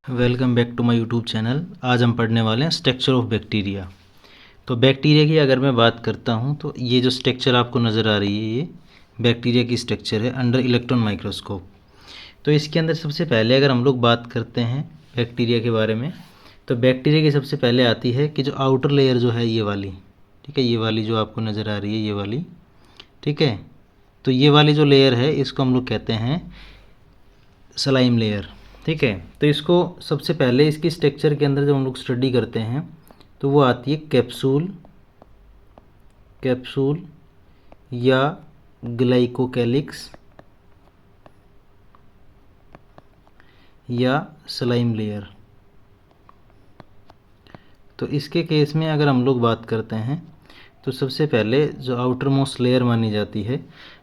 Welcome back to my YouTube channel. आज हम पढ़ने वाले हैं स्ट्रक्चर ऑफ बैक्टीरिया। तो बैक्टीरिया की अगर मैं बात करता हूं तो ये जो स्ट्रक्चर आपको नज़र आ रही है ये बैक्टीरिया की स्ट्रक्चर है अंडर इलेक्ट्रॉन माइक्रोस्कोप। तो इसके अंदर सबसे पहले अगर हम लोग बात करते हैं बैक्टीरिया के बारे में तो बैक्टीरिया की सबसे पहले आती है कि जो आउटर लेयर जो है ये वाली, ठीक है, ये वाली जो आपको नज़र आ रही है ये वाली, ठीक है। तो ये वाली जो लेयर है इसको हम लोग कहते हैं स्लाइम लेयर, ठीक है। तो इसको सबसे पहले इसकी स्ट्रक्चर के अंदर जब हम लोग स्टडी करते हैं तो वो आती है कैप्सूल या ग्लाइकोकैलिक्स या स्लाइम लेयर। तो इसके केस में अगर हम लोग बात करते हैं तो सबसे पहले जो आउटर मोस्ट लेयर मानी जाती है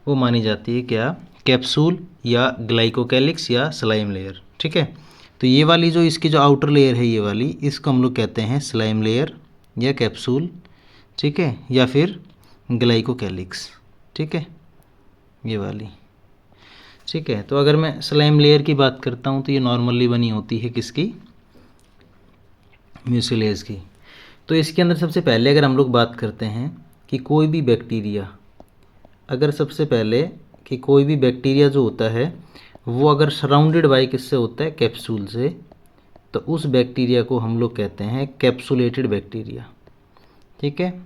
वो मानी जाती है क्या, कैप्सूल या ग्लाइकोकैलिक्स या स्लाइम लेयर, ठीक है। तो ये वाली जो इसकी जो आउटर लेयर है ये वाली, इसको हम लोग कहते हैं स्लाइम लेयर या कैप्सूल, ठीक है, या फिर ग्लाइकोकैलिक्स, ठीक है, ये वाली, ठीक है। तो अगर मैं स्लाइम लेयर की बात करता हूँ तो ये नॉर्मली बनी होती है किसकी, म्यूसिलेज की। तो इसके अंदर सबसे पहले अगर हम लोग बात करते हैं कि कोई भी बैक्टीरिया, अगर सबसे पहले कि कोई भी बैक्टीरिया जो होता है वो अगर सराउंडेड बाय किससे होता है, कैप्सूल से, तो उस बैक्टीरिया को हम लोग कहते हैं कैप्सुलेटेड बैक्टीरिया, ठीक है।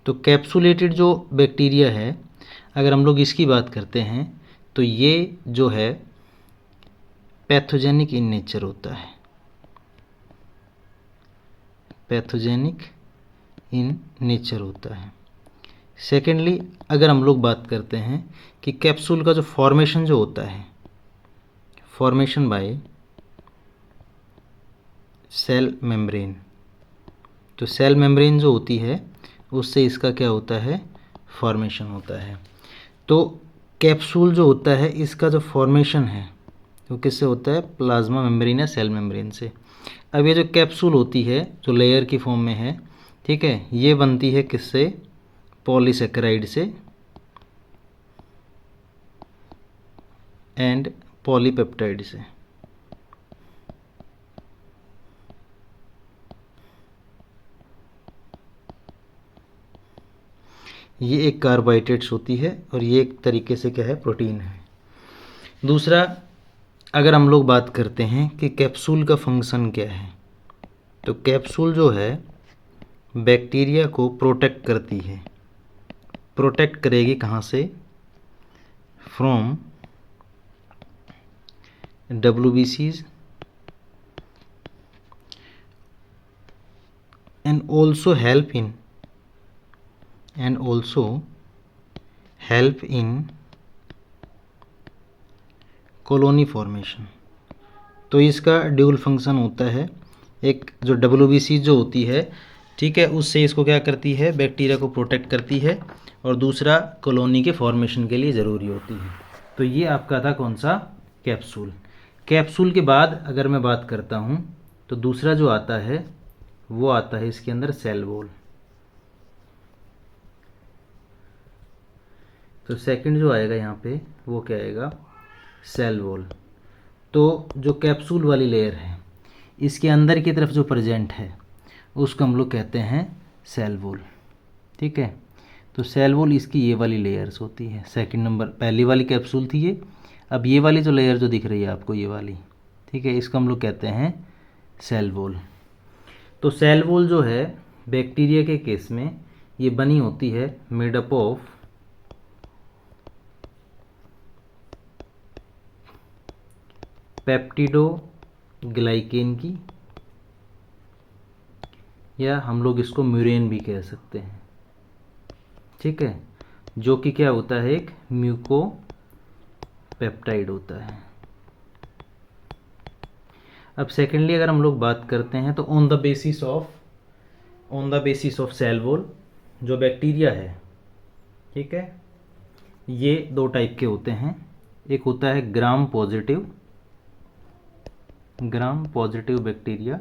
तो कैप्सुलेटेड जो बैक्टीरिया है अगर हम लोग इसकी बात करते हैं तो ये जो है पैथोजेनिक इन नेचर होता है, पैथोजेनिक इन नेचर होता है। सेकेंडली अगर हम लोग बात करते हैं कि कैप्सूल का जो फॉर्मेशन जो होता है, फॉर्मेशन बाय सेल मेम्ब्रेन, तो सेल मेम्ब्रेन जो होती है उससे इसका क्या होता है, फॉर्मेशन होता है। तो कैप्सूल जो होता है इसका जो फॉर्मेशन है वो किससे होता है, प्लाज्मा मेम्ब्रेन या सेल मेम्ब्रेन से। अब ये जो कैप्सूल होती है जो लेयर की फॉर्म में है, ठीक है, ये बनती है किससे, पॉलीसेकेराइड से एंड पॉलीपेप्टाइड से। ये एक कार्बोहाइड्रेट्स होती है और ये एक तरीके से क्या है, प्रोटीन है। दूसरा अगर हम लोग बात करते हैं कि कैप्सूल का फंक्शन क्या है, तो कैप्सूल जो है बैक्टीरिया को प्रोटेक्ट करती है। प्रोटेक्ट करेगी कहाँ से, from WBCs and also help in colony formation. तो इसका ड्यूल फंक्शन होता है, एक जो WBC जो होती है, ठीक है, उससे इसको क्या करती है, बैक्टीरिया को प्रोटेक्ट करती है, और दूसरा कॉलोनी के फॉर्मेशन के लिए ज़रूरी होती है। तो ये आपका था कौन सा, कैप्सूल। कैप्सूल के बाद अगर मैं बात करता हूँ तो दूसरा जो आता है वो आता है इसके अंदर सेल वॉल। तो सेकंड जो आएगा यहाँ पे वो क्या आएगा, सेल वॉल। तो जो कैप्सूल वाली लेयर है इसके अंदर की तरफ जो प्रेजेंट है उसको हम लोग कहते हैं सेल वॉल, ठीक है। तो सेल वॉल इसकी ये वाली लेयर्स होती है। सेकंड नंबर, पहली वाली कैप्सूल थी ये, अब ये वाली जो लेयर जो दिख रही है आपको ये वाली, ठीक है, इसको हम लोग कहते हैं सेल वॉल। तो सेल वॉल जो है बैक्टीरिया के केस में ये बनी होती है मेडअप ऑफ पेप्टिडोग्लाइकेन की, या हम लोग इसको म्यूरेन भी कह सकते हैं, ठीक है, जो कि क्या होता है, एक म्यूकोपेप्टाइड होता है। अब सेकेंडली अगर हम लोग बात करते हैं तो on the basis of cell wall जो बैक्टीरिया है, ठीक है, ये दो टाइप के होते हैं। एक होता है ग्राम पॉजिटिव बैक्टीरिया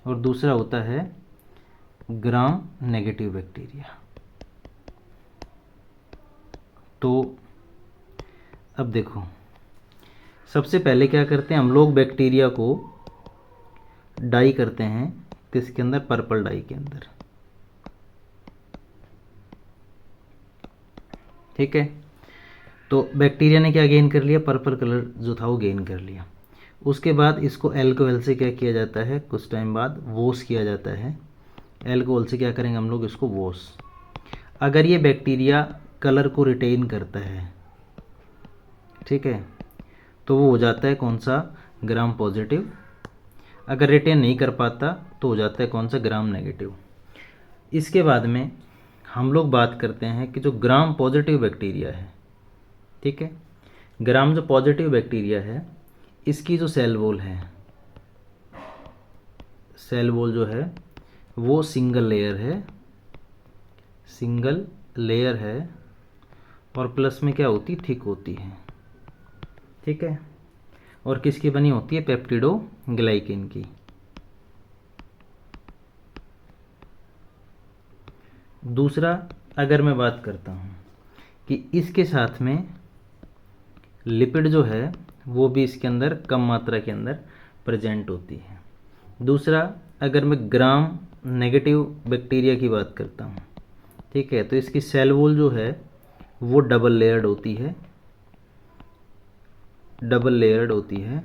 और दूसरा होता है ग्राम नेगेटिव बैक्टीरिया। तो अब देखो सबसे पहले क्या करते हैं हम लोग, बैक्टीरिया को डाई करते हैं किसके अंदर, पर्पल डाई के अंदर। ठीक है, तो बैक्टीरिया ने क्या गेन कर लिया, पर्पल कलर जो था वो गेन कर लिया। उसके बाद इसको अल्कोहल से क्या किया जाता है, कुछ टाइम बाद वॉश किया जाता है। अल्कोहल से क्या करेंगे हम लोग, इसको वॉश। अगर ये बैक्टीरिया कलर को रिटेन करता है, ठीक है, तो वो हो जाता है कौन सा, ग्राम पॉजिटिव। अगर रिटेन नहीं कर पाता तो हो जाता है कौन सा, ग्राम नेगेटिव। इसके बाद में हम लोग बात करते हैं कि जो ग्राम पॉजिटिव बैक्टीरिया है, ठीक है, ग्राम जो पॉजिटिव बैक्टीरिया है, इसकी जो सेल वॉल है, सेल वॉल जो है वो सिंगल लेयर है, सिंगल लेयर है, और प्लस में क्या होती, थिक होती है। ठीक है, और किसकी बनी होती है, पेप्टिडोग्लाइकेन की। दूसरा, अगर मैं बात करता हूँ कि इसके साथ में लिपिड जो है वो भी इसके अंदर कम मात्रा के अंदर प्रेजेंट होती है। दूसरा, अगर मैं ग्राम नेगेटिव बैक्टीरिया की बात करता हूँ, ठीक है, तो इसकी सेल वॉल जो है वो डबल लेयर्ड होती है, डबल लेयर्ड होती है।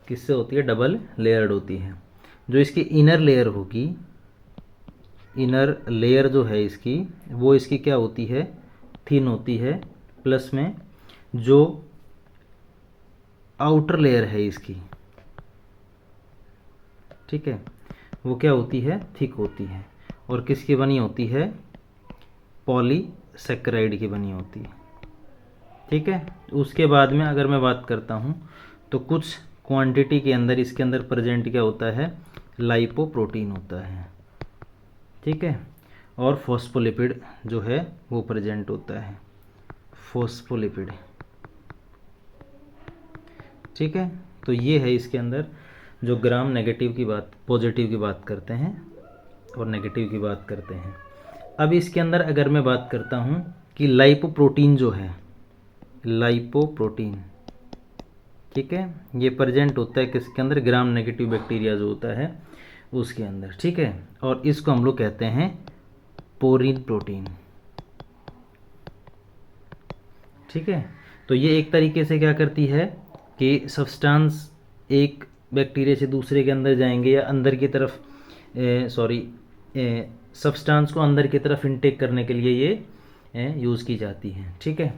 किससे होती है, डबल लेयर्ड होती है। जो इसकी इनर लेयर होगी, इनर लेयर जो है इसकी, वो इसकी क्या होती है, थिन होती है। प्लस में जो आउटर लेयर है इसकी, ठीक है, वो क्या होती है, थिक होती है। और किसकी बनी होती है, पॉलीसेकेराइड की बनी होती है। ठीक है, उसके बाद में अगर मैं बात करता हूँ तो कुछ क्वांटिटी के अंदर इसके अंदर प्रेजेंट क्या होता है, लाइपोप्रोटीन होता है। ठीक है, और फॉस्फोलिपिड जो है वो प्रेजेंट होता है, फॉस्फोलिपिड। ठीक है, तो ये है इसके अंदर जो ग्राम नेगेटिव की बात, पॉजिटिव की बात करते हैं और नेगेटिव की बात करते हैं। अब इसके अंदर अगर मैं बात करता हूँ कि लाइपोप्रोटीन जो है, लाइपोप्रोटीन, ठीक है, ये प्रेजेंट होता है किसके अंदर, ग्राम नेगेटिव बैक्टीरिया जो होता है उसके अंदर। ठीक है, और इसको हम लोग कहते हैं पोरिन प्रोटीन। ठीक है, तो ये एक तरीके से क्या करती है कि सब्सटेंस एक बैक्टीरिया से दूसरे के अंदर जाएंगे या अंदर की तरफ, सब्सटेंस को अंदर की तरफ इनटेक करने के लिए ये यूज़ की जाती है। ठीक है,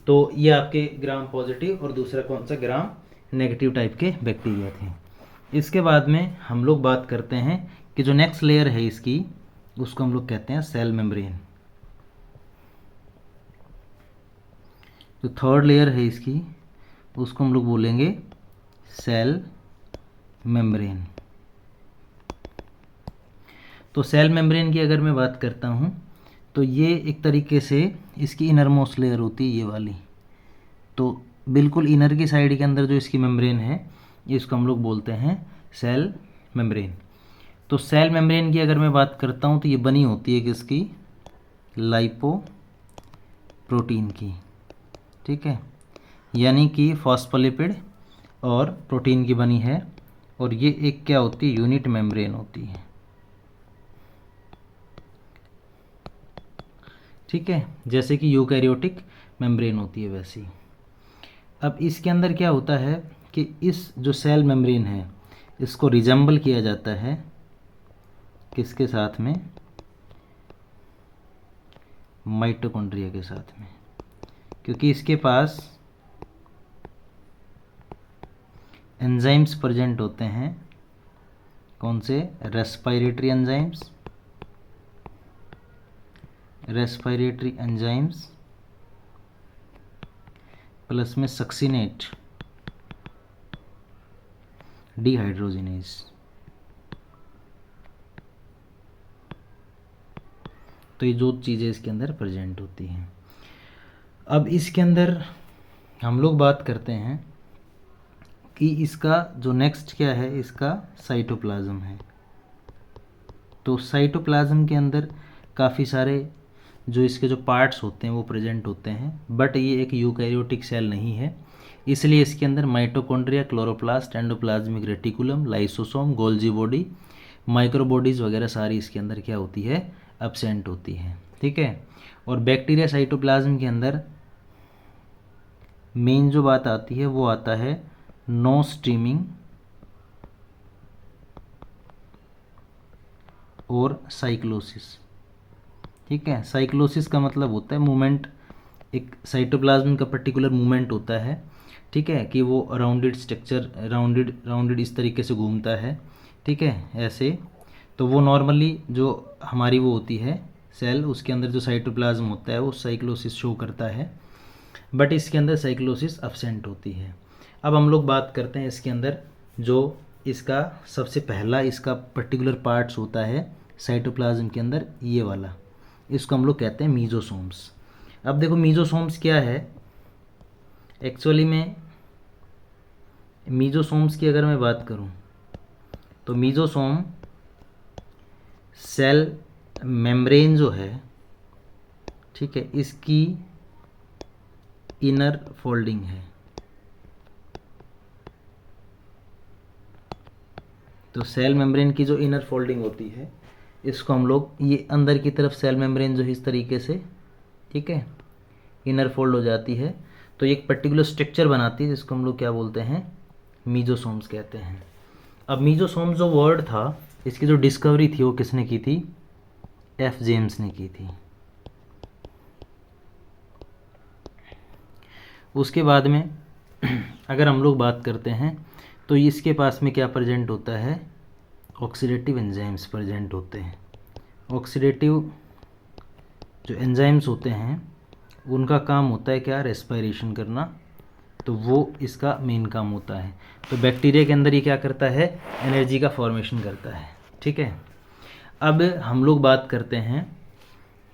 तो ये आपके ग्राम पॉजिटिव और दूसरा कौन सा, ग्राम नेगेटिव टाइप के बैक्टीरिया थे। इसके बाद में हम लोग बात करते हैं कि जो नेक्स्ट लेयर है इसकी, उसको हम लोग कहते हैं सेल मेम्ब्रेन। जो थर्ड लेयर है इसकी, उसको हम लोग बोलेंगे सेल मेम्ब्रेन। तो सेल मेम्ब्रेन की अगर मैं बात करता हूँ तो ये एक तरीके से इसकी इनर मोस्ट लेयर होती है, ये वाली। तो बिल्कुल इनर की साइड के अंदर जो इसकी मेम्ब्रेन है, इसको हम लोग बोलते हैं सेल मेम्ब्रेन। तो सेल मेम्ब्रेन की अगर मैं बात करता हूँ तो ये बनी होती है किसकी, लाइपोप्रोटीन की। ठीक है, यानी कि फॉस्फोलिपिड और प्रोटीन की बनी है, और ये एक क्या होती है, यूनिट मेम्ब्रेन होती है। ठीक है, जैसे कि यूकैरियोटिक मेम्ब्रेन होती है वैसी। अब इसके अंदर क्या होता है कि इस जो सेल मेम्ब्रेन है इसको रिजेंबल किया जाता है किसके साथ में, माइटोकॉन्ड्रिया के साथ में, क्योंकि इसके पास एंजाइम्स प्रेजेंट होते हैं। कौन से, respiratory enzymes, respiratory enzymes, plus में सक्सिनेट डिहाइड्रोजिनेज। तो ये जो चीज़ें इसके अंदर प्रेजेंट होती हैं। अब इसके अंदर हम लोग बात करते हैं कि इसका जो नेक्स्ट क्या है, इसका साइटोप्लाज्म है। तो साइटोप्लाज्म के अंदर काफ़ी सारे जो इसके जो पार्ट्स होते हैं वो प्रेजेंट होते हैं, बट ये एक यूकैरियोटिक सेल नहीं है, इसलिए इसके अंदर mitochondria, chloroplast, endoplasmic reticulum, lysosome, Golgi body, microbodies वगैरह सारी इसके अंदर क्या होती है, एब्सेंट होती है। ठीक है। और बैक्टीरिया साइटोप्लाज्म के अंदर मेन जो बात आती है वो आता है नो स्ट्रीमिंग और साइक्लोसिस। ठीक है। साइक्लोसिस का मतलब होता है मूवमेंट, एक साइटोप्लाज्म का पर्टिकुलर मूवमेंट होता है। ठीक है, कि वो राउंडेड स्ट्रक्चर, राउंडेड इस तरीके से घूमता है। ठीक है, ऐसे। तो वो नॉर्मली जो हमारी वो होती है सेल, उसके अंदर जो साइटोप्लाज्म होता है वो साइक्लोसिस शो करता है, बट इसके अंदर साइक्लोसिस एब्सेंट होती है। अब हम लोग बात करते हैं इसके अंदर जो इसका सबसे पहला इसका पर्टिकुलर पार्ट्स होता है साइटोप्लाज्म के अंदर, ये वाला, इसको हम लोग कहते हैं मीजोसोम्स। अब देखो मीजोसोम्स क्या है एक्चुअली में। मीजोसोम्स की अगर मैं बात करूं तो मीजोसोम सेल मेम्ब्रेन जो है, ठीक है, इसकी इनर फोल्डिंग है। तो सेल मेम्ब्रेन की जो इनर फोल्डिंग होती है, इसको हम लोग, ये अंदर की तरफ सेल मेम्ब्रेन जो है इस तरीके से, ठीक है, इनर फोल्ड हो जाती है, तो एक पर्टिकुलर स्ट्रक्चर बनाती है जिसको हम लोग क्या बोलते हैं, मीजोसोम्स कहते हैं। अब मीजोसोम्स जो वर्ड था, इसकी जो डिस्कवरी थी वो किसने की थी, एफ जेम्स ने की थी। उसके बाद में अगर हम लोग बात करते हैं तो इसके पास में क्या प्रेजेंट होता है, ऑक्सीडेटिव एंजाइम्स प्रेजेंट होते हैं। ऑक्सीडेटिव जो एंजाइम्स होते हैं उनका काम होता है क्या, रेस्पिरेशन करना, तो वो इसका मेन काम होता है। तो बैक्टीरिया के अंदर ये क्या करता है, एनर्जी का फॉर्मेशन करता है। ठीक है। अब हम लोग बात करते हैं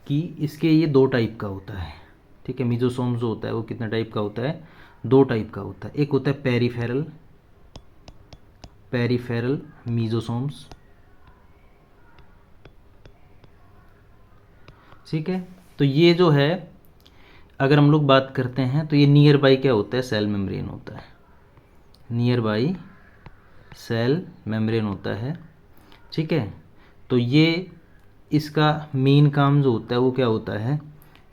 कि इसके ये दो टाइप का होता है। ठीक है, मीजोसोम जो होता है वो कितने टाइप का होता है, दो टाइप का होता है। एक होता है पेरिफेरल मीजोसोम्स। ठीक है। तो ये जो है अगर हम लोग बात करते हैं तो ये नियर बाई क्या होता है, सेल मेम्ब्रेन होता है। नियर बाई सेल मेम्ब्रेन होता है। ठीक है। तो ये इसका मेन काम जो होता है वो क्या होता है,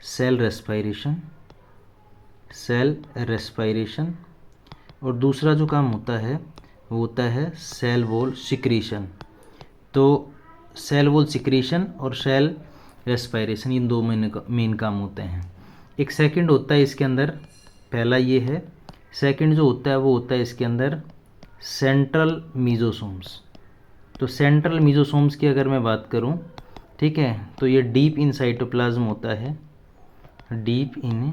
सेल रेस्पायरेशन। और दूसरा जो काम होता है वो होता है सेल वॉल सिक्रीशन। तो सेल वॉल सिक्रीशन और सेल रेस्पायरेशन, इन दो मेन काम होते हैं। एक सेकंड होता है इसके अंदर, पहला ये है, सेकंड जो होता है वो होता है इसके अंदर सेंट्रल मीजोसोम्स। तो सेंट्रल मीजोसोम्स की अगर मैं बात करूं, ठीक है, तो ये डीप इन साइटोप्लाज्म होता है, डीप इन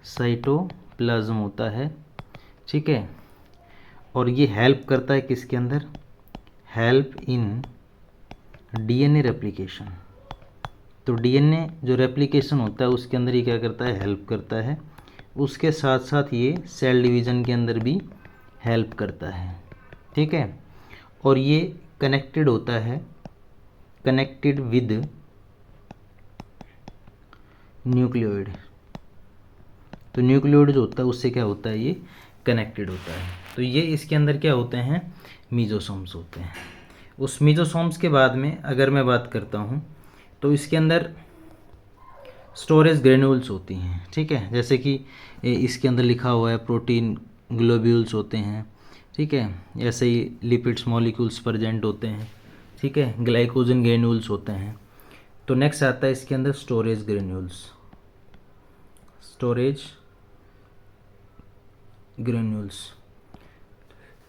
साइटोप्लाज्म होता है। ठीक है। और ये हेल्प करता है किसके अंदर, हेल्प इन डीएनए रेप्लिकेशन। तो डीएनए जो रेप्लिकेशन होता है उसके अंदर ये क्या करता है, हेल्प करता है। उसके साथ साथ ये सेल डिवीज़न के अंदर भी हेल्प करता है। ठीक है। और ये कनेक्टेड होता है, कनेक्टेड विद न्यूक्लियोइड। तो न्यूक्लियोइड जो होता है उससे क्या होता है, ये कनेक्टेड होता है। तो ये इसके अंदर क्या होते हैं, मीजोसोम्स होते हैं। उस मीजोसोम्स के बाद में अगर मैं बात करता हूँ तो इसके अंदर स्टोरेज ग्रेन्यूल्स होती हैं। ठीक है, जैसे कि इसके अंदर लिखा हुआ है प्रोटीन ग्लोब्यूल्स होते हैं। ठीक है, ऐसे ही लिपिड्स मॉलिक्यूल्स प्रेजेंट होते हैं। ठीक है, ग्लाइकोजन ग्रेन्यूल्स होते हैं। तो नेक्स्ट आता है इसके अंदर स्टोरेज ग्रेन्यूल्स,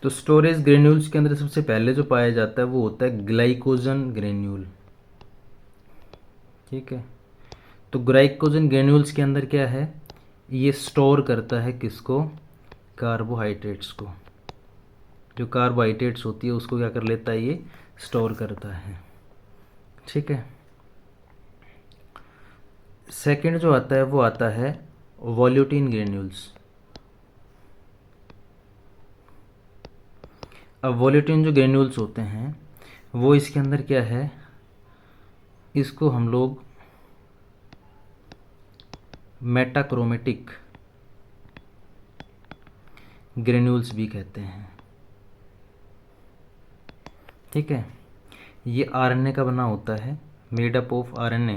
तो स्टोरेज ग्रेन्यूल्स के अंदर सबसे पहले जो पाया जाता है वो होता है ग्लाइकोजन ग्रेन्यूल। ठीक है। तो ग्लाइकोजन ग्रेन्यूल्स के अंदर क्या है, ये स्टोर करता है किसको, कार्बोहाइड्रेट्स को। जो कार्बोहाइड्रेट्स होती है उसको क्या कर लेता है, ये स्टोर करता है। ठीक है। सेकंड जो आता है वो आता है वॉल्यूटिन ग्रेन्यूल्स। अब वॉल्यूटिन जो ग्रेन्यूल्स होते हैं वो इसके अंदर क्या है, इसको हम लोग मेटाक्रोमेटिक ग्रेन्यूल्स भी कहते हैं। ठीक है, ये आरएनए का बना होता है, मेड अप ऑफ आरएनए।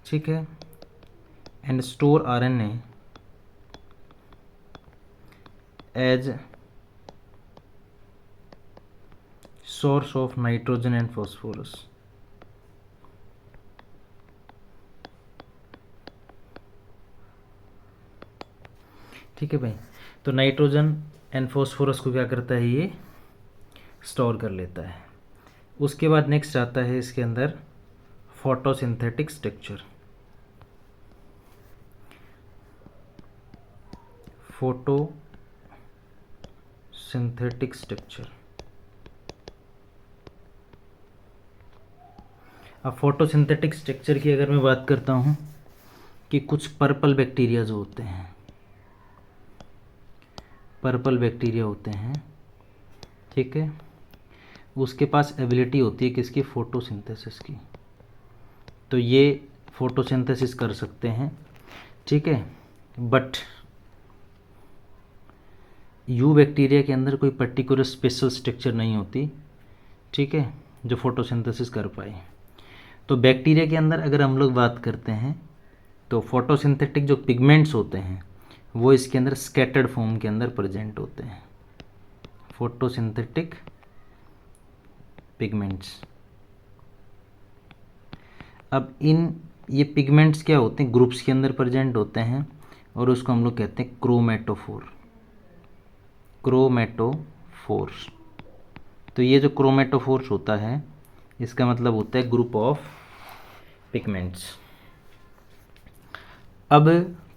ठीक है, and store RNA as source of nitrogen and phosphorus. ठीक है भाई, तो नाइट्रोजन एंड फॉस्फोरस को क्या करता है, ये स्टोर कर लेता है। उसके बाद नेक्स्ट आता है इसके अंदर फोटोसिंथेटिक स्ट्रक्चर। Photosynthetic structure. अब फोटोसिंथेटिक स्ट्रक्चर की अगर मैं बात करता हूँ कि कुछ पर्पल बैक्टीरिया जो होते हैं, पर्पल बैक्टीरिया होते हैं, ठीक है, उसके पास एबिलिटी होती है किसकी, फोटोसिंथेसिस की। तो ये फोटोसिंथेसिस कर सकते हैं। ठीक है, बट यू बैक्टीरिया के अंदर कोई पर्टिकुलर स्पेशल स्ट्रक्चर नहीं होती, ठीक है, जो फोटोसिंथेसिस कर पाए। तो बैक्टीरिया के अंदर अगर हम लोग बात करते हैं तो फोटोसिंथेटिक जो पिगमेंट्स होते हैं वो इसके अंदर स्कैटर्ड फॉर्म के अंदर प्रेजेंट होते हैं, फोटोसिंथेटिक पिगमेंट्स। अब ये पिगमेंट्स क्या होते हैं, ग्रुप्स के अंदर प्रेजेंट होते हैं और उसको हम लोग कहते हैं क्रोमेटोफोर। क्रोमेटोफोर्स। तो ये जो क्रोमेटोफोर्स होता है इसका मतलब होता है ग्रुप ऑफ पिगमेंट्स। अब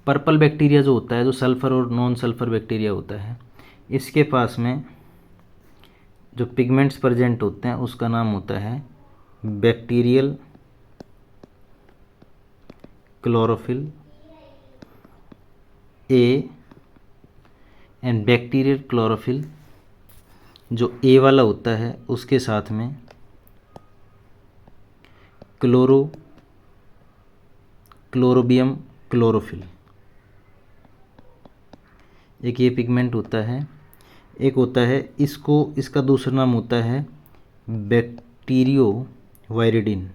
पर्पल बैक्टीरिया जो होता है, जो सल्फर और नॉन सल्फर बैक्टीरिया होता है, इसके पास में जो पिगमेंट्स प्रेजेंट होते हैं उसका नाम होता है bacterial chlorophyll A and bacterial chlorophyll जो ए वाला होता है उसके साथ में क्लोरोबियम क्लोरोफिल, एक ये पिगमेंट होता है। एक होता है इसका दूसरा नाम होता है बैक्टीरियो वायरिडिन।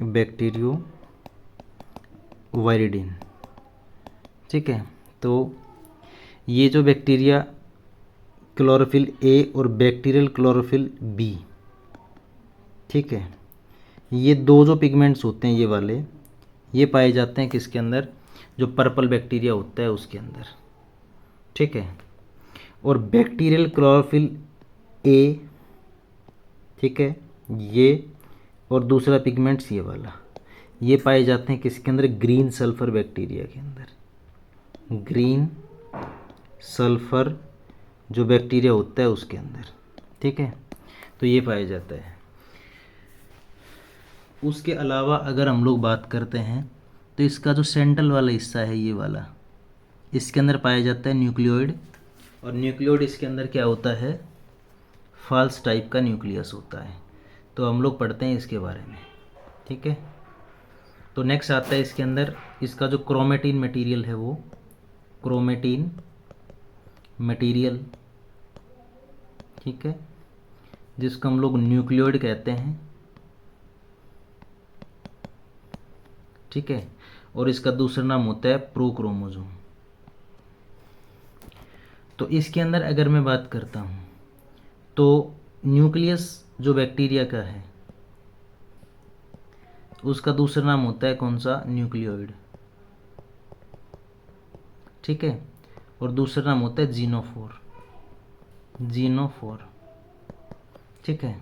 बैक्टीरियो वायरिडिन। ठीक है, तो ये जो बैक्टीरिया क्लोरोफिल ए और बैक्टीरियल क्लोरोफिल बी, ठीक है, ये दो जो पिगमेंट्स होते हैं ये वाले, ये पाए जाते हैं किसके अंदर, जो पर्पल बैक्टीरिया होता है उसके अंदर। ठीक है, और बैक्टीरियल क्लोरोफिल ए, ठीक है, ये और दूसरा पिगमेंट्स ये वाला, ये पाए जाते हैं किसके अंदर, ग्रीन सल्फर बैक्टीरिया के अंदर। ग्रीन सल्फर जो बैक्टीरिया होता है उसके अंदर। ठीक है, तो ये पाया जाता है। उसके अलावा अगर हम लोग बात करते हैं तो इसका जो सेंट्रल वाला हिस्सा है ये वाला, इसके अंदर पाया जाता है न्यूक्लियोइड। और न्यूक्लियोइड इसके अंदर क्या होता है, फॉल्स टाइप का न्यूक्लियस होता है। तो हम लोग पढ़ते हैं इसके बारे में। ठीक है, तो नेक्स्ट आता है इसके अंदर इसका जो क्रोमेटिन मटेरियल है, वो क्रोमेटिन मटेरियल, ठीक है, जिसको हम लोग न्यूक्लियोइड कहते हैं। ठीक है, और इसका दूसरा नाम होता है प्रोक्रोमोसोम। तो इसके अंदर अगर मैं बात करता हूँ तो न्यूक्लियस जो बैक्टीरिया का है उसका दूसरा नाम होता है कौन सा, न्यूक्लियोइड। ठीक है, और दूसरा नाम होता है जीनोफोर। जीनोफोर। ठीक है,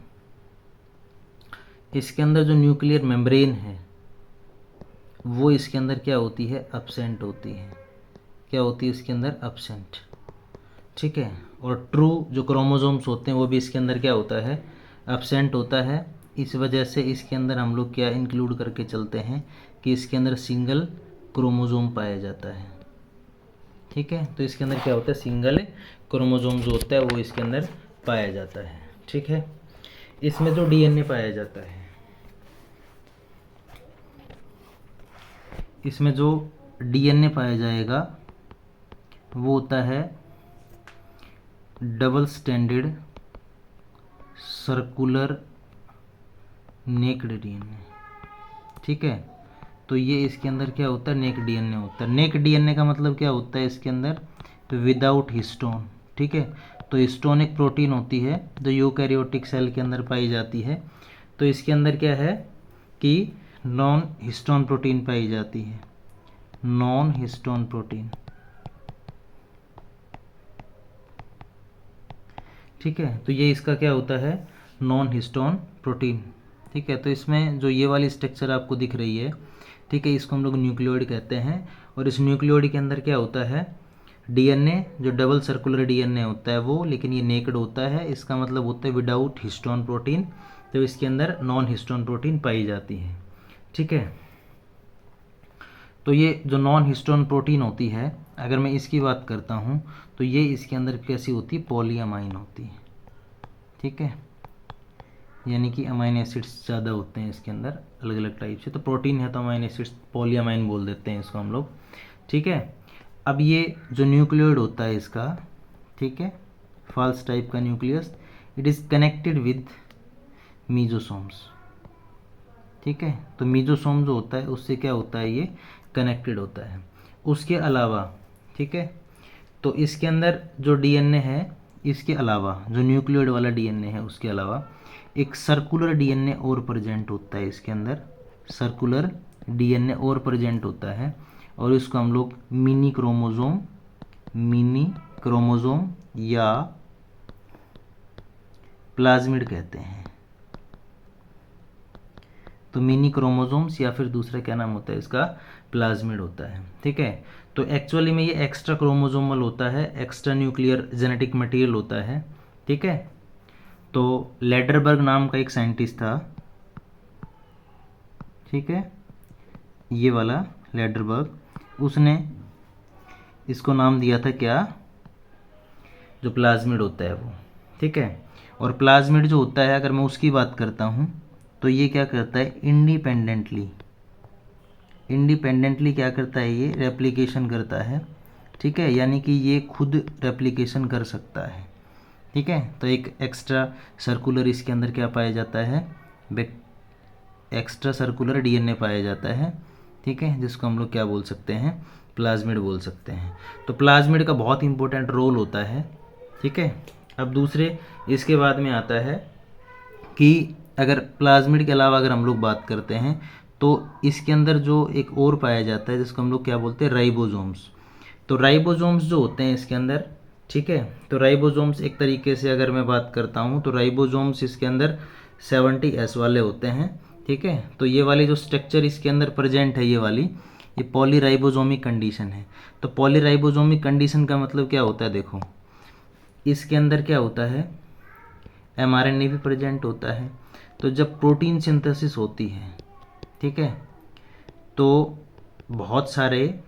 इसके अंदर जो न्यूक्लियर मेम्ब्रेन है वो इसके अंदर क्या होती है, एब्सेंट होती है। क्या होती है इसके अंदर, एब्सेंट। ठीक है, और ट्रू जो क्रोमोसोम्स होते हैं वो भी इसके अंदर क्या होता है, एब्सेंट होता है। इस वजह से इसके अंदर हम लोग क्या इंक्लूड करके चलते हैं कि इसके अंदर सिंगल क्रोमोसोम पाया जाता है। ठीक है, तो इसके अंदर क्या होता है, सिंगल क्रोमोसोम जो होता है वो इसके अंदर पाया जाता है। ठीक है, इसमें जो डीएनए पाया जाता है, इसमें जो डीएनए पाया जाएगा वो होता है double standard circular naked DNA. ठीक है, तो ये इसके अंदर क्या होता है, नेक डीएनए होता है। नेक डीएनए का मतलब क्या होता है इसके अंदर, विदाउट हिस्टोन। ठीक है, तो हिस्टोन एक प्रोटीन होती है जो यूकैरियोटिक सेल के अंदर पाई जाती है। तो इसके अंदर क्या है कि नॉन हिस्टोन प्रोटीन पाई जाती है, नॉन हिस्टोन प्रोटीन। ठीक है, तो ये इसका क्या होता है, नॉन हिस्टोन प्रोटीन। ठीक है, तो इसमें जो ये वाली स्ट्रक्चर आपको दिख रही है, ठीक है, इसको हम लोग न्यूक्लियोइड कहते हैं। और इस न्यूक्लियोइड के अंदर क्या होता है, डीएनए जो डबल सर्कुलर डीएनए होता है वो, लेकिन ये नेक्ड होता है। इसका मतलब होता है विदाउट हिस्टोन प्रोटीन। तो इसके अंदर नॉन हिस्टोन प्रोटीन पाई जाती है। ठीक है, तो ये जो नॉन हिस्टोन प्रोटीन होती है, अगर मैं इसकी बात करता हूँ तो ये इसके अंदर कैसी होती है, पॉलीअमाइन होती है। ठीक है, यानी कि अमाइन एसिड्स ज़्यादा होते हैं इसके अंदर अलग अलग टाइप से। तो प्रोटीन है तो अमाइन एसिड्स पॉलीअमाइन बोल देते हैं इसको हम लोग। ठीक है, अब ये जो न्यूक्लियोइड होता है इसका, ठीक है, फॉल्स टाइप का nucleus, it is connected with mesosomes. ठीक है, तो मीजोसोम जो होता है उससे क्या होता है, ये कनेक्टेड होता है। उसके अलावा, ठीक है, तो इसके अंदर जो डीएनए है, इसके अलावा जो न्यूक्लियोइड वाला डीएनए है उसके अलावा एक सर्कुलर डीएनए और प्रेजेंट होता है इसके अंदर, सर्कुलर डीएनए और प्रेजेंट होता है। और इसको हम लोग मिनी क्रोमोसोम या प्लाज्मिड कहते हैं। तो मिनी क्रोमोसोम्स या फिर दूसरा क्या नाम होता है इसका, प्लाज्मिड होता है। ठीक है, तो एक्चुअली में ये एक्स्ट्रा क्रोमोसोमल होता है, एक्स्ट्रा न्यूक्लियर जेनेटिक मटेरियल होता है। ठीक है, तो लेडरबर्ग नाम का एक साइंटिस्ट था, ठीक है, ये वाला लेडरबर्ग, उसने इसको नाम दिया था क्या, जो प्लाज्मिड होता है वो। ठीक है, और प्लाज्मिड जो होता है अगर मैं उसकी बात करता हूँ तो ये क्या करता है, इंडिपेंडेंटली क्या करता है, ये रेप्लिकेशन करता है। ठीक है, यानी कि ये खुद रेप्लिकेशन कर सकता है। ठीक है, तो एक एक्स्ट्रा सर्कुलर इसके अंदर क्या पाया जाता है, एक्स्ट्रा सर्कुलर डीएनए पाया जाता है। ठीक है, जिसको हम लोग क्या बोल सकते हैं, प्लाज्मिड बोल सकते हैं। तो प्लाज्मिड का बहुत इंपॉर्टेंट रोल होता है। ठीक है, अब दूसरे इसके बाद में आता है कि अगर प्लाज्मिड के अलावा अगर हम लोग बात करते हैं तो इसके अंदर जो एक और पाया जाता है जिसको हम लोग क्या बोलते हैं, राइबोसोम्स। तो राइबोसोम्स जो होते हैं इसके अंदर, ठीक है, तो राइबोसोम्स एक तरीके से अगर मैं बात करता हूँ तो राइबोसोम्स इसके अंदर 70S वाले होते हैं। ठीक है, तो ये वाली जो स्ट्रक्चर इसके अंदर प्रेजेंट है, ये पॉलीराइबोसोमिक कंडीशन है। तो पॉलीराइबोसोमिक कंडीशन का मतलब क्या होता है, देखो इसके अंदर क्या होता है, mRNA भी प्रेजेंट होता है। तो जब प्रोटीन सिंथेसिस होती है, ठीक है, तो बहुत सारे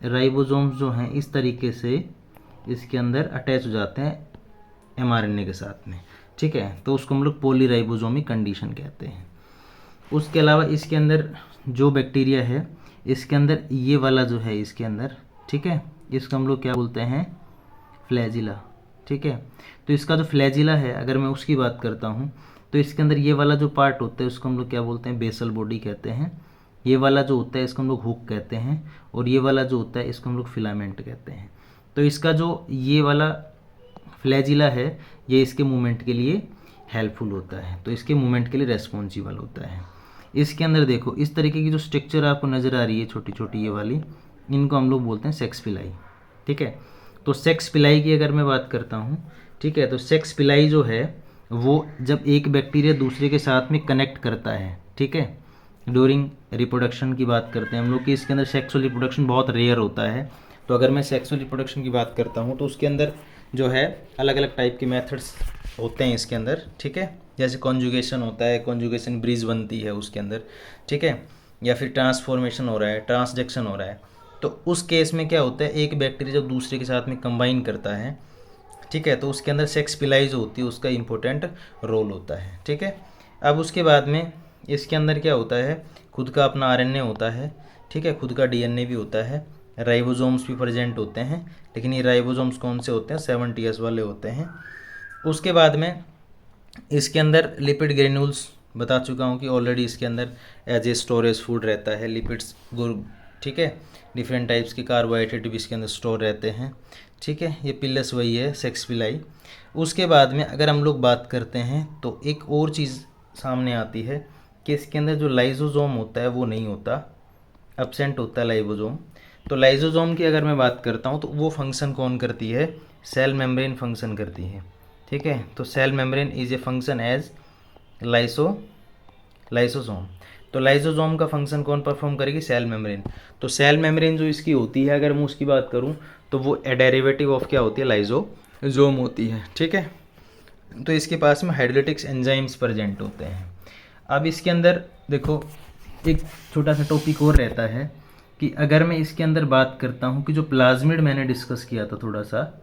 राइबोसोम्स जो हैं इस तरीके से इसके अंदर अटैच हो जाते हैं mRNA के साथ में। ठीक है, तो उसको हम लोग पॉलीराइबोसोमिक कंडीशन कहते हैं। उसके अलावा इसके अंदर जो बैक्टीरिया है, इसके अंदर ये वाला जो है इसके अंदर, ठीक है, इसको हम लोग क्या बोलते हैं, फ्लैजिला। ठीक है, तो इसका जो फ्लैजिला है अगर मैं उसकी बात करता हूँ तो इसके अंदर ये वाला जो पार्ट होता है उसको हम लोग क्या बोलते हैं, बेसल बॉडी कहते हैं। ये वाला जो होता है इसको हम लोग हुक कहते हैं, और ये वाला जो होता है इसको हम लोग फिलामेंट कहते हैं। तो इसका जो ये वाला फ्लैजिला है ये इसके मूवमेंट के लिए हेल्पफुल होता है, तो इसके मूवमेंट के लिए रेस्पॉन्सिबल होता है। इसके अंदर देखो इस तरीके की जो स्ट्रक्चर आपको नज़र आ रही है छोटी छोटी ये वाली, इनको हम लोग बोलते हैं सेक्स पिलाई। ठीक है, तो सेक्स पिलाई की अगर मैं बात करता हूँ, ठीक है, तो सेक्स पिलाई जो है वो जब एक बैक्टीरिया दूसरे के साथ में कनेक्ट करता है, ठीक है, ड्यूरिंग रिप्रोडक्शन की बात करते हैं हम लोग कि इसके अंदर सेक्सुअल रिप्रोडक्शन बहुत रेयर होता है। तो अगर मैं सेक्सुअल रिप्रोडक्शन की बात करता हूँ तो उसके अंदर जो है अलग अलग टाइप के मेथड्स होते हैं इसके अंदर। ठीक है, जैसे कॉन्जुगेशन होता है, कॉन्जुगेशन ब्रीज बनती है उसके अंदर, ठीक है, या फिर ट्रांसफॉर्मेशन हो रहा है, ट्रांसजेक्शन हो रहा है। तो उस केस में क्या होता है, एक बैक्टीरिया जब दूसरे के साथ में कंबाइन करता है, ठीक है। तो उसके अंदर सेक्स पिलाई जो होती है उसका इम्पोर्टेंट रोल होता है, ठीक है। अब उसके बाद में इसके अंदर क्या होता है, खुद का अपना आरएनए होता है, ठीक है, खुद का डीएनए भी होता है, राइबोसोम्स भी प्रेजेंट होते हैं, लेकिन ये राइबोसोम्स कौन से होते हैं, 7 वाले होते हैं। उसके बाद में इसके अंदर लिपिड ग्रेन्यूल्स बता चुका हूँ कि ऑलरेडी इसके अंदर एज ए स्टोरेज फूड रहता है लिपिड्स, ठीक है। डिफरेंट टाइप्स के कार्बोहाइड्रेट भी इसके अंदर स्टोर रहते हैं, ठीक है। ये पिलस वही है, सेक्स पिलाई। उसके बाद में अगर हम लोग बात करते हैं तो एक और चीज़ सामने आती है कि इसके अंदर जो लाइसोसोम होता है वो नहीं होता, एब्सेंट होता है लाइसोसोम। तो लाइसोसोम की अगर मैं बात करता हूँ तो वो फंक्शन कौन करती है, सेल मेम्ब्रेन फंक्शन करती है, ठीक है। तो cell membrane is a function as lysosome. तो लाइसोसोम का फंक्शन कौन परफॉर्म करेगी, सेल मेम्ब्रेन। तो सेल मेम्ब्रेन जो इसकी होती है, अगर मैं उसकी बात करूं तो वो ए डेरिवेटिव ऑफ क्या होती है, लाइसोसोम होती है, ठीक है। तो इसके पास में हाइड्रोलिटिक्स एंजाइम्स प्रेजेंट होते हैं। अब इसके अंदर देखो एक छोटा सा टॉपिक और रहता है कि अगर मैं इसके अंदर बात करता हूँ कि जो प्लाज्मिड मैंने डिस्कस किया था थोड़ा सा,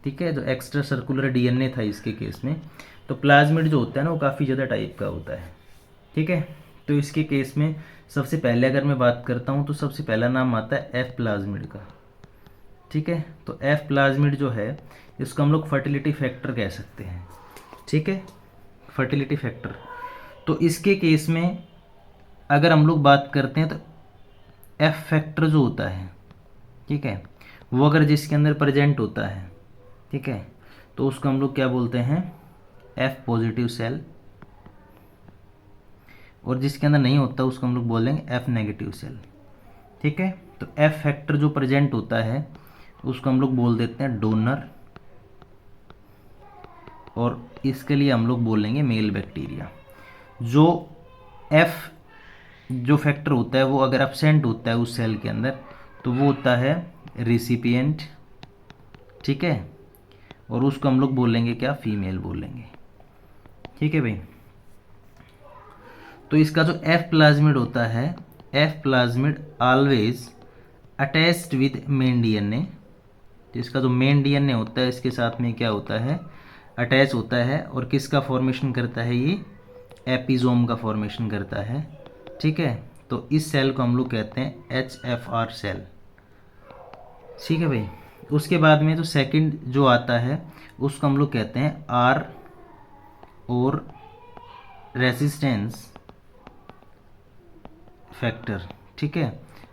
ठीक है, जो एक्स्ट्रा सर्कुलर डीएनए था इसके केस में, तो प्लाज्मिड जो होता है ना वो काफ़ी ज़्यादा टाइप का होता है, ठीक है। तो इसके केस में सबसे पहले अगर मैं बात करता हूँ तो सबसे पहला नाम आता है एफ प्लाज्मिड का, ठीक है। तो एफ प्लाज्मिड जो है इसको हम लोग फर्टिलिटी फैक्टर कह सकते हैं, ठीक है, फर्टिलिटी फैक्टर। तो इसके केस में अगर हम लोग बात करते हैं तो एफ फैक्टर जो होता है, ठीक है, वो अगर जिसके अंदर प्रेजेंट होता है, ठीक है, तो उसको हम लोग क्या बोलते हैं, एफ पॉजिटिव सेल। और जिसके अंदर नहीं होता उसको हम लोग बोलेंगे एफ नेगेटिव सेल, ठीक है। तो एफ फैक्टर जो प्रेजेंट होता है उसको हम लोग बोल देते हैं डोनर, और इसके लिए हम लोग बोलेंगे मेल बैक्टीरिया। जो एफ जो फैक्टर होता है वो अगर एब्सेंट होता है उस सेल के अंदर तो वो होता है रिसिपिएंट, ठीक है, और उसको हम लोग बोलेंगे क्या, फीमेल बोलेंगे, ठीक है भाई। तो इसका जो एफ प्लाज्मिड होता है, F plasmid always attached with main DNA. तो इसका जो मेन डीएनए होता है इसके साथ में क्या होता है, अटैच होता है, और किसका फॉर्मेशन करता है, ये एपिजोम का फॉर्मेशन करता है, ठीक है। तो इस सेल को हम लोग कहते हैं HFR सेल, ठीक है भाई। उसके बाद में जो सेकंड जो आता है उसको हम लोग कहते हैं आर और रेसिस्टेंस फैक्टर, ठीक है।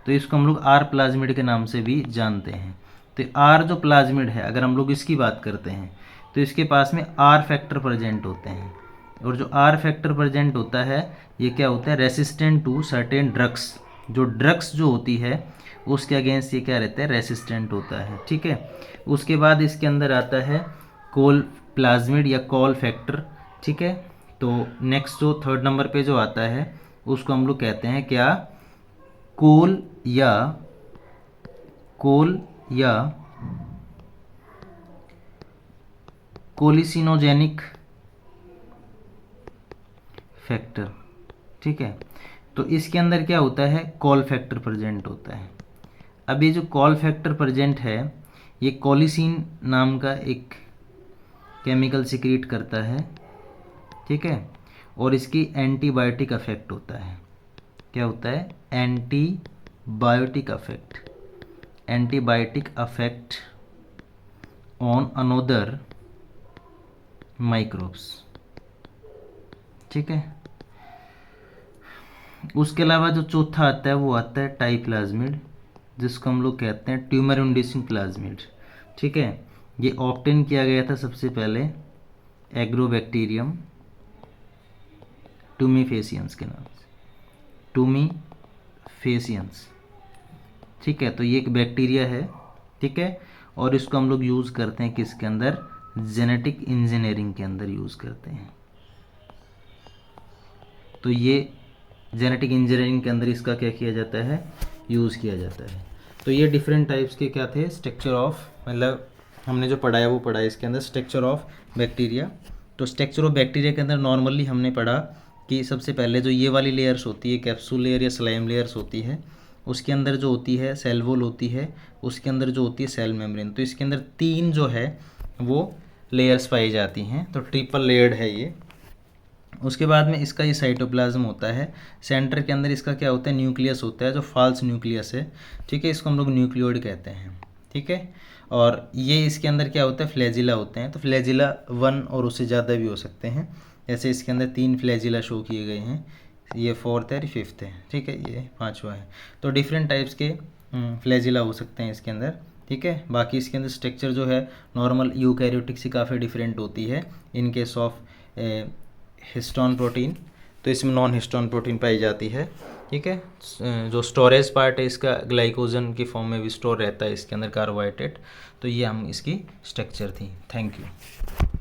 तो इसको हम लोग आर प्लाज्मिड के नाम से भी जानते हैं। तो आर जो प्लाज्मिड है अगर हम लोग इसकी बात करते हैं तो इसके पास में आर फैक्टर प्रेजेंट होते हैं, और जो आर फैक्टर प्रेजेंट होता है ये क्या होता है, रेसिस्टेंट टू सर्टेन ड्रग्स। जो ड्रग्स जो होती है उसके अगेंस्ट ये क्या रहता है, रेसिस्टेंट होता है, ठीक है। उसके बाद इसके अंदर आता है कोल प्लाज्मिड या कॉल फैक्टर, ठीक है। तो नेक्स्ट जो थर्ड नंबर पे जो आता है उसको हम लोग कहते हैं क्या, कोल या कोलिसिनोजेनिक फैक्टर, ठीक है। तो इसके अंदर क्या होता है, कॉल फैक्टर प्रेजेंट होता है। अब ये जो कॉल फैक्टर प्रेजेंट है ये कोलिसिन नाम का एक केमिकल सिक्रीट करता है, ठीक है, और इसकी एंटीबायोटिक इफेक्ट होता है। क्या होता है, antibiotic effect on another microbes, ठीक है। उसके अलावा जो चौथा आता है वो आता है टाइप्लाज्मिड, जिसको हम लोग कहते हैं ट्यूमर इंड्यूसिंग प्लाज्मिड, ठीक है। ये ऑब्टेन किया गया था सबसे पहले एग्रोबैक्टीरियम टूमीफेसियंस के नाम से, टूमीफेसियंस, ठीक है। तो ये एक बैक्टीरिया है, ठीक है, और इसको हम लोग यूज़ करते हैं किसके अंदर, जेनेटिक इंजीनियरिंग के अंदर यूज़ करते हैं। तो ये जेनेटिक इंजीनियरिंग के अंदर इसका क्या किया जाता है, यूज़ किया जाता है। तो ये डिफरेंट टाइप्स के क्या थे, स्ट्रक्चर ऑफ, मतलब हमने जो पढ़ाया वो पढ़ा है इसके अंदर स्ट्रक्चर ऑफ बैक्टीरिया। तो स्ट्रक्चर ऑफ बैक्टीरिया के अंदर नॉर्मली हमने पढ़ा कि सबसे पहले जो ये वाली लेयर्स होती है कैप्सूल लेयर या स्लाइम लेयर्स होती है, उसके अंदर जो होती है सेल वॉल होती है, उसके अंदर जो होती है सेल मेम्ब्रेन। तो इसके अंदर तीन जो है वो लेयर्स पाई जाती हैं, तो ट्रिपल लेयर्ड है ये। उसके बाद में इसका ये साइटोप्लाज्म होता है, सेंटर के अंदर इसका क्या होता है, न्यूक्लियस होता है जो फाल्स न्यूक्लियस है, ठीक है, इसको हम लोग न्यूक्लियोइड कहते हैं, ठीक है। और ये इसके अंदर क्या होता है, फ्लैजिला होते हैं, तो फ्लैजिला 1 और उससे ज़्यादा भी हो सकते हैं, जैसे इसके अंदर 3 फ्लैजिला शो किए गए हैं, ये 4th है, 5th है, ठीक है, ये 5वां है। तो डिफरेंट टाइप्स के फ्लैजिला हो सकते हैं इसके अंदर, ठीक है। बाकी इसके अंदर स्ट्रक्चर जो है नॉर्मल यूकैरियोटिक से काफ़ी डिफरेंट होती है in case of histone protein, तो इसमें नॉन हिस्टोन प्रोटीन पाई जाती है, ठीक है। जो स्टोरेज पार्ट है इसका ग्लाइकोजन की फॉर्म में भी स्टोर रहता है इसके अंदर कार्बोहाइड्रेट। तो ये हम इसकी स्ट्रक्चर थी। Thank you.